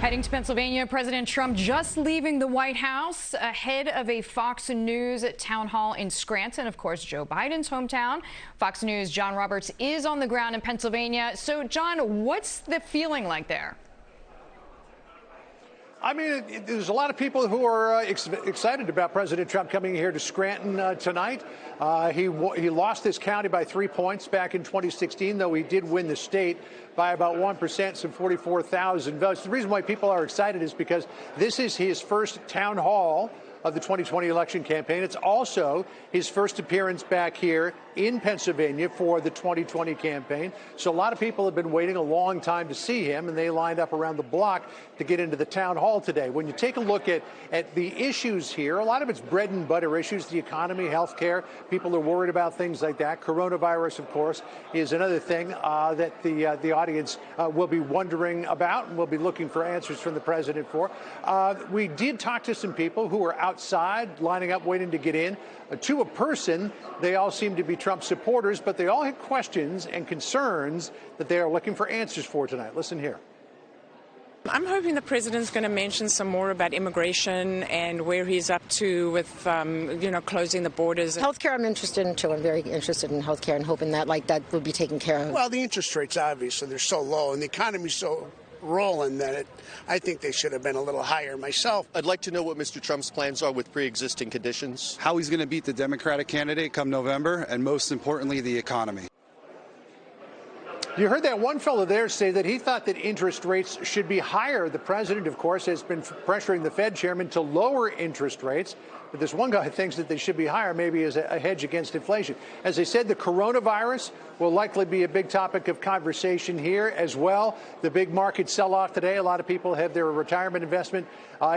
Heading to Pennsylvania, President Trump just leaving the White House ahead of a Fox News town hall in Scranton, of course, Joe Biden's hometown. Fox News' John Roberts is on the ground in Pennsylvania. So, John, what's the feeling like there? I mean, there's a lot of people who are excited about President Trump coming here to Scranton tonight. He lost this county by 3 points back in 2016, though he did win the state by about 1%, some 44,000 votes. The reason why people are excited is because this is his first town hall of the 2020 election campaign. It's also his first appearance back here in Pennsylvania for the 2020 campaign. So a lot of people have been waiting a long time to see him, and they lined up around the block to get into the town hall today. When you take a look at the issues here, a lot of it's bread and butter issues, the economy, health care. People are worried about things like that. Coronavirus, of course, is another thing that the audience will be wondering about and will be looking for answers from the president for. We did talk to some people who are outside lining up waiting to get in. To a person, they all seem to be Trump supporters, but they all had questions and concerns that they are looking for answers for tonight. Listen here. I'm hoping the president's going to mention some more about immigration and where he's up to with, closing the borders. Healthcare, I'm interested in too. I'm very interested in healthcare and hoping that that will be taken care of. Well, the interest rates, obviously, they're so low and the economy's so rolling that I think they should have been a little higher myself. I'd like to know what Mr. Trump's plans are with pre-existing conditions. How he's going to beat the Democratic candidate come November, and most importantly, the economy. You heard that one fellow there say that he thought that interest rates should be higher. The president, of course, has been pressuring the Fed chairman to lower interest rates. But this one guy thinks that they should be higher, maybe as a hedge against inflation. As I said, the coronavirus will likely be a big topic of conversation here as well. The big market sell-off today, a lot of people have their retirement investment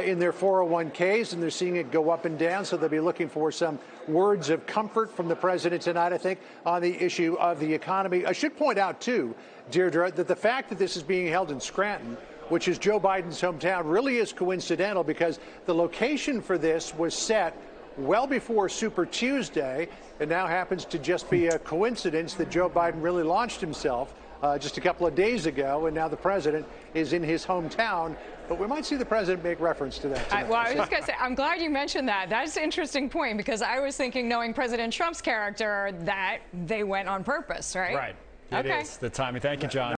in their 401ks, and they're seeing it go up and down. So they'll be looking for some words of comfort from the president tonight, I think, on the issue of the economy. I should point out, too, Deirdre, that the fact that this is being held in Scranton, which is Joe Biden's hometown, really is coincidental because the location for this was set well before Super Tuesday. It now happens to just be a coincidence that Joe Biden really launched himself just a couple of days ago, and now the president is in his hometown. But we might see the president make reference to that tonight. I was just going to say, I'm glad you mentioned that. That's an interesting point because I was thinking, knowing President Trump's character, that they went on purpose, right? Right. It is the timing. Thank you, John.